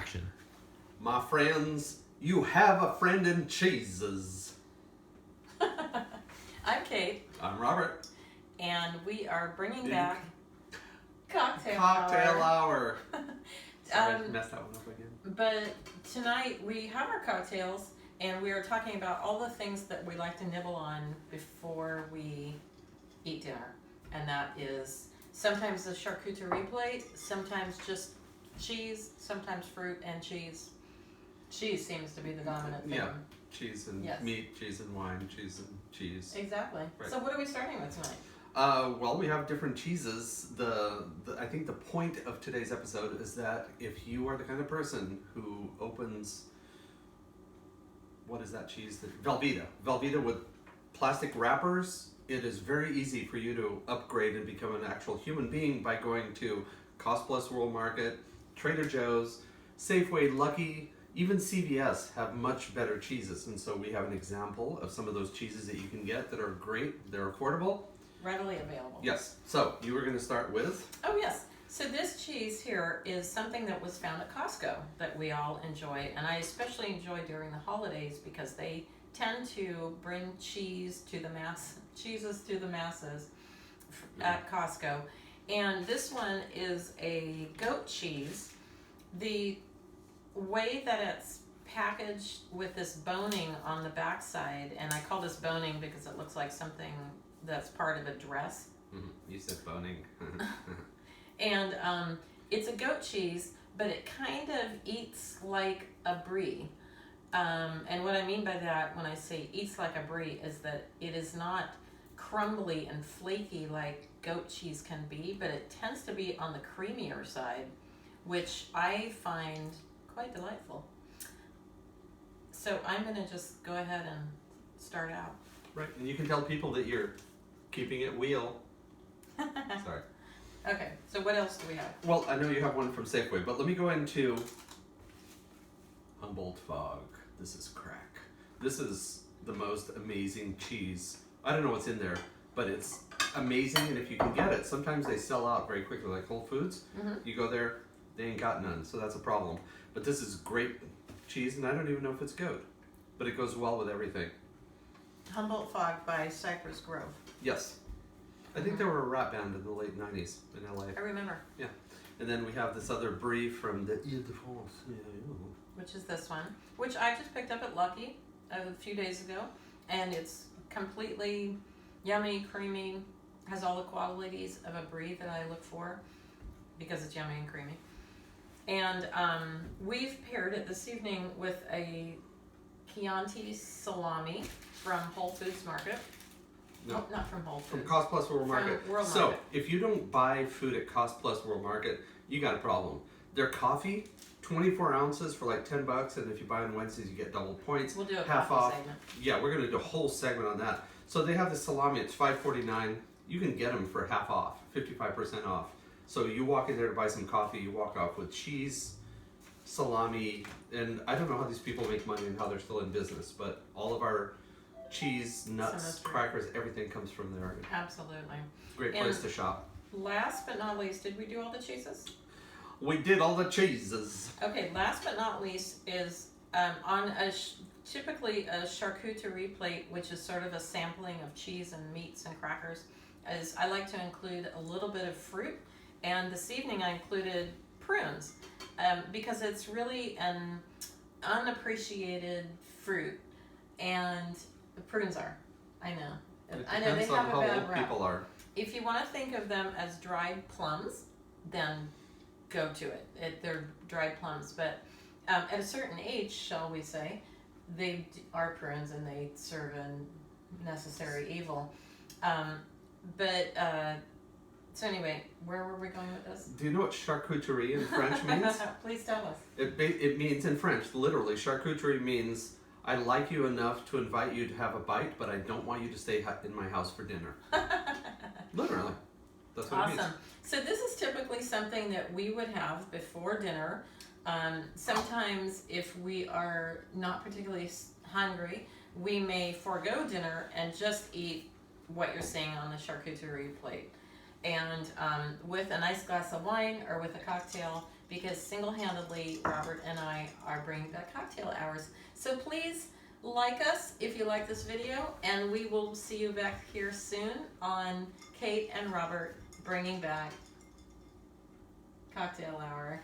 action. My friends, you have a friend in cheeses. I'm Kate, I'm Robert. and we are bringing Big back Cocktail Cocktail Hour. hour. Sorry, I messed that one up again. But tonight we have our cocktails, and we are talking about all the things that we like to nibble on before we eat dinner. And that is sometimes the charcuterie plate, sometimes just cheese, sometimes fruit and cheese. Cheese seems to be the dominant thing. Yeah, cheese and Yes. meat, cheese and wine, cheese and cheese. Exactly. Right. So what are we starting with tonight? Well, we have different cheeses. I think the point of today's episode is that if you are the kind of person who opens, what is that cheese? Velveeta with plastic wrappers, it is very easy for you to upgrade and become an actual human being by going to Cost Plus World Market, Trader Joe's, Safeway, Lucky, even CVS have much better cheeses. And so we have an example of some of those cheeses that you can get that are great, they're affordable. Readily available. Yes. So you were going to start with? Oh, yes. So this cheese here is something that was found at Costco that we all enjoy, and I especially enjoy during the holidays because they tend to bring cheeses to the masses at Costco. And this one is a goat cheese. The way that it's packaged with this boning on the backside, and I call this boning because it looks like something that's part of a dress. You said boning. And it's a goat cheese, but it kind of eats like a brie. And what I mean by that when I say eats like a brie is that it is not crumbly and flaky like goat cheese can be, but it tends to be on the creamier side, which I find quite delightful. So I'm going to just go ahead and start out. Right. And you can tell people that you're keeping it wheel. Sorry. Okay, so what else do we have? Well, I know you have one from Safeway, but let me go into Humboldt Fog. This is crack. This is the most amazing cheese. I don't know what's in there, but it's amazing, and if you can get it, sometimes they sell out very quickly, like Whole Foods. You go there, they ain't got none, so that's a problem. But this is great cheese, and I don't even know if it's goat, but it goes well with everything. Humboldt Fog by Cypress Grove. Yes. I think they were a rap band in the late 90s in LA. I remember. Yeah. And then we have this other brie from the Ile-de-France. Which is this one, which I just picked up at Lucky a few days ago, and it's completely yummy, creamy, has all the qualities of a brie that I look for because it's yummy and creamy. And we've paired it this evening with a Chianti salami from Whole Foods Market. No. Oh, not from Whole Foods. From Cost Plus World Market. World So, Market. if you don't buy food at Cost Plus World Market, you got a problem. Their coffee, 24 ounces for like $10, and if you buy on Wednesdays, you get double points. We'll do a half coffee off. segment. Yeah, we're gonna do a whole segment on that. So they have the salami. It's $5.49. You can get them for half off, 55% off. So you walk in there to buy some coffee. You walk off with cheese, salami, and I don't know how these people make money and how they're still in business, but all of our cheese, nuts, Semester. crackers, everything comes from there. Absolutely. Great And- place to shop. Last but not least, did we do all the cheeses? We did all the cheeses. Okay, last but not least is on typically a charcuterie plate, which is sort of a sampling of cheese and meats and crackers, is I like to include a little bit of fruit, and this evening I included prunes because it's really an unappreciated fruit, and the prunes are. I know. It I know they depends on have how a bad old rap. people are. If you want to think of them as dried plums, then go to it. They're dried plums, but at a certain age, shall we say, they are prunes and they serve a necessary evil. So anyway, where were we going with this? Do you know what charcuterie in French means? Please tell us. It means in French, literally, charcuterie means I like you enough to invite you to have a bite, but I don't want you to stay in my house for dinner. Literally. That's what it means. Awesome. So this is typically something that we would have before dinner. Sometimes if we are not particularly hungry, we may forego dinner and just eat what you're seeing on the charcuterie plate. And with a nice glass of wine or with a cocktail, because single-handedly Robert and I are bringing back cocktail hours. So please like us if you like this video, and we will see you back here soon on Kate and Robert bringing back cocktail hour.